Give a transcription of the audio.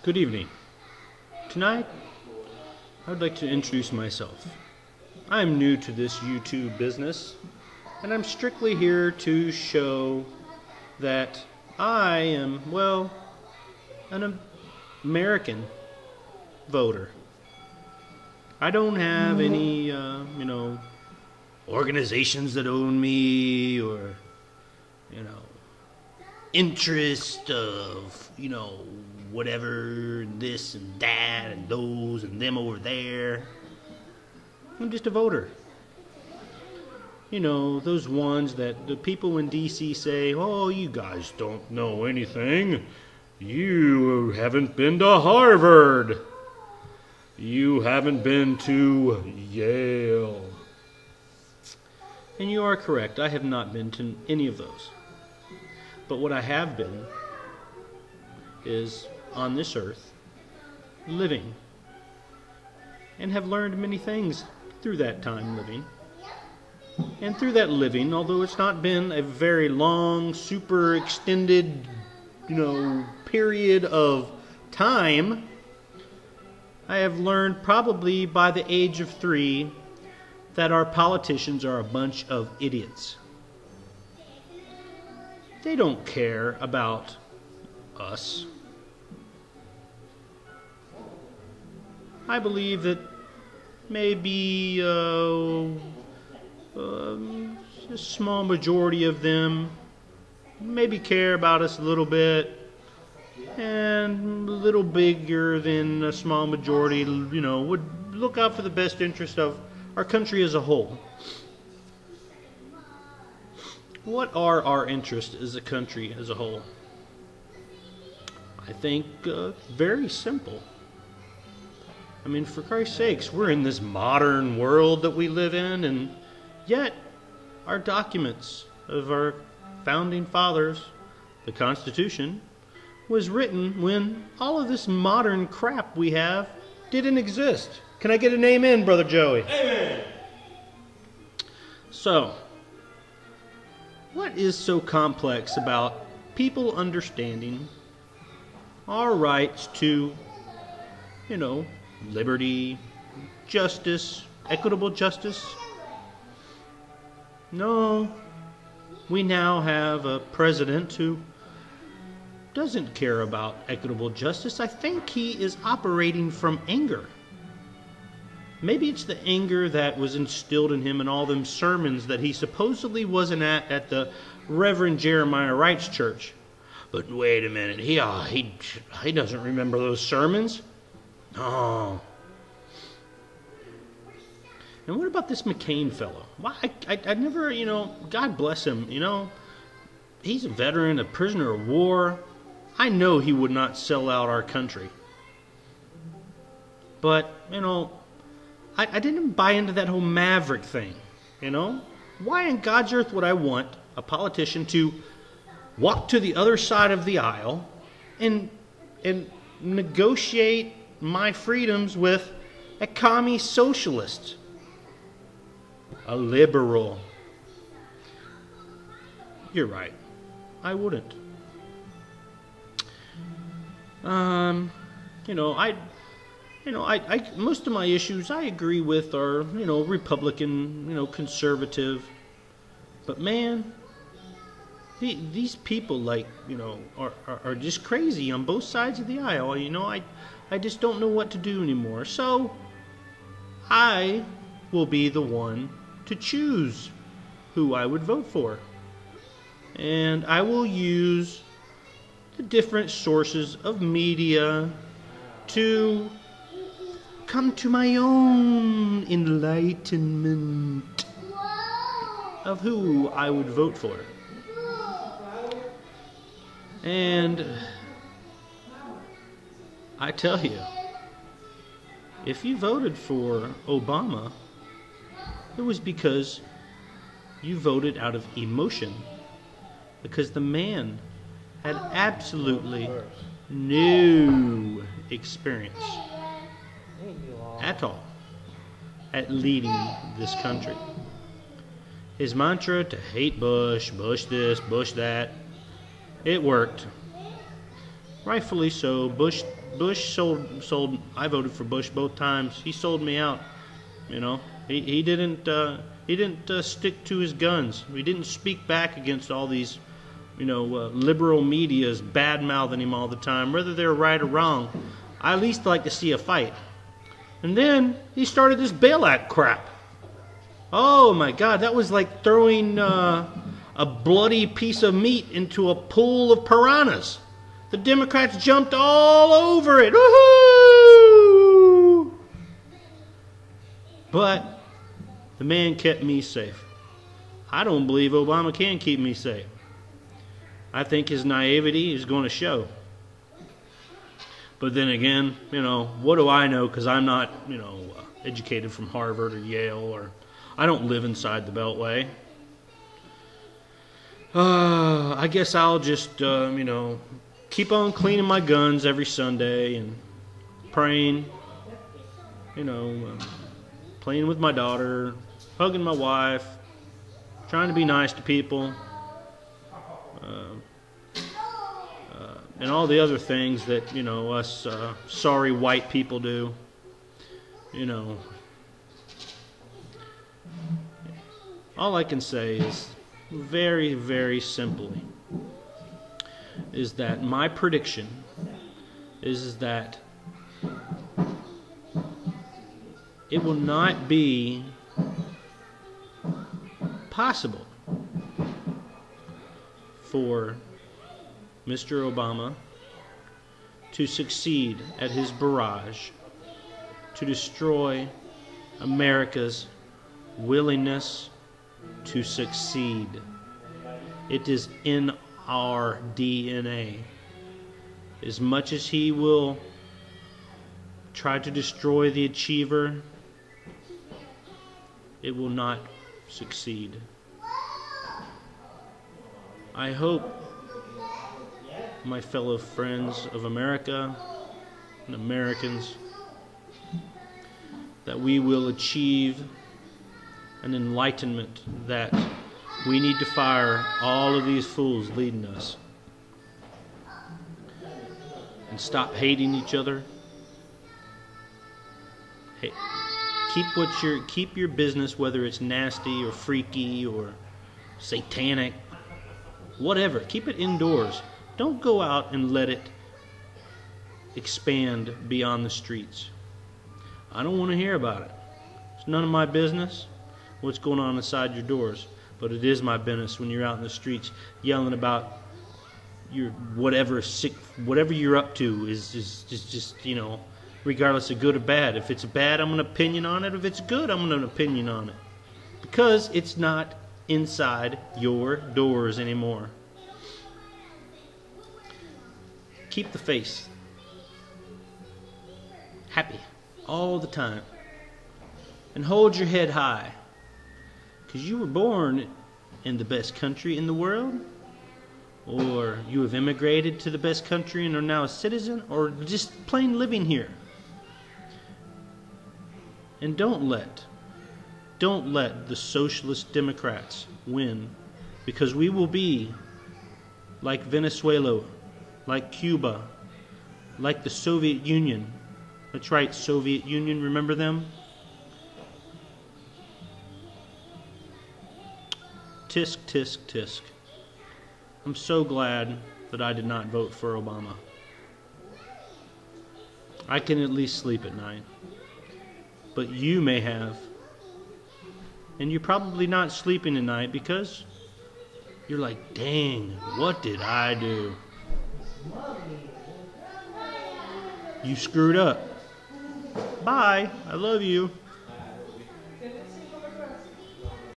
Good evening. Tonight, I would like to introduce myself. I'm new to this YouTube business, and I'm strictly here to show that I am, well, an American voter. I don't have any, organizations that own me or, interest of, whatever, this and that and those and them over there. I'm just a voter. Those ones that the people in D.C. say, oh, you guys don't know anything. You haven't been to Harvard. You haven't been to Yale. And you are correct. I have not been to any of those. But what I have been is on this earth, living, and have learned many things through that time living. And through that living, although it's not been a very long, super extended, period of time, I have learned probably by the age of 3 that our politicians are a bunch of idiots. They don't care about us. I believe that maybe a small majority of them maybe care about us a little bit, and a little bigger than a small majority, would look out for the best interest of our country as a whole. What are our interests as a country as a whole? I think very simple. I mean, for Christ's sakes, we're in this modern world that we live in, and yet our documents of our founding fathers, the Constitution, was written when all of this modern crap we have didn't exist. Can I get an amen, Brother Joey? Amen. So, what is so complex about people understanding our rights to, liberty, justice, equitable justice? No, we now have a president who doesn't care about equitable justice. I think he is operating from anger. Maybe it's the anger that was instilled in him in all them sermons that he supposedly wasn't at the Reverend Jeremiah Wright's church. But wait a minute, he doesn't remember those sermons. No. And what about this McCain fellow? Why I never, God bless him, he's a veteran, a prisoner of war. I know he would not sell out our country. But, I didn't buy into that whole maverick thing, Why in God's earth would I want a politician to walk to the other side of the aisle and negotiate my freedoms with a commie socialist, a liberal? You're right. I wouldn't. Most of my issues I agree with are, Republican, conservative. But man, these people are just crazy on both sides of the aisle. I just don't know what to do anymore. So I will be the one to choose who I would vote for. And I will use the different sources of media to come to my own enlightenment of who I would vote for. And I tell you, if you voted for Obama, it was because you voted out of emotion, because the man had absolutely no experience at all at leading this country. His mantra to hate Bush, Bush this, Bush that, it worked. rightfully so. Bush sold. I voted for Bush both times. He sold me out. You know, he didn't stick to his guns. He didn't speak back against all these, liberal media's bad mouthing him all the time, whether they're right or wrong. I at least like to see a fight. And then he started this bailout crap. Oh my God, that was like throwing a bloody piece of meat into a pool of piranhas. The Democrats jumped all over it. Woohoo! But the man kept me safe. I don't believe Obama can keep me safe. I think his naivety is going to show. But then again, what do I know? Because I'm not, educated from Harvard or Yale, or I don't live inside the Beltway. I guess I'll just, keep on cleaning my guns every Sunday and praying, playing with my daughter, hugging my wife, trying to be nice to people, and all the other things that, us sorry white people do. All I can say is very, very simply is that my prediction is that it will not be possible for Mr. Obama to succeed at his barrage to destroy America's willingness to succeed. It is in our DNA. As much as he will try to destroy the achiever, it will not succeed. I hope, my fellow friends of America and Americans, that we will achieve an enlightenment that we need to fire all of these fools leading us and stop hating each other. Hey, keep your business, whether it's nasty or freaky or satanic, whatever. Keep it indoors. Don't go out and let it expand beyond the streets. I don't want to hear about it. It's none of my business what's going on inside your doors. But it is my business when you're out in the streets yelling about your whatever you're up to is just regardless of good or bad. If it's bad, I'm an opinion on it. If it's good, I'm an opinion on it. Because it's not inside your doors anymore. Keep the face happy all the time. And hold your head high. Because you were born in the best country in the world, or you have immigrated to the best country and are now a citizen, or just plain living here. And don't let the socialist Democrats win, because we will be like Venezuela, like Cuba, like the Soviet Union. That's right, Soviet Union, remember them? Tisk, tisk, tisk. I'm so glad that I did not vote for Obama. I can at least sleep at night. But you may have. And you're probably not sleeping at night because you're like, dang, what did I do? You screwed up. Bye. I love you.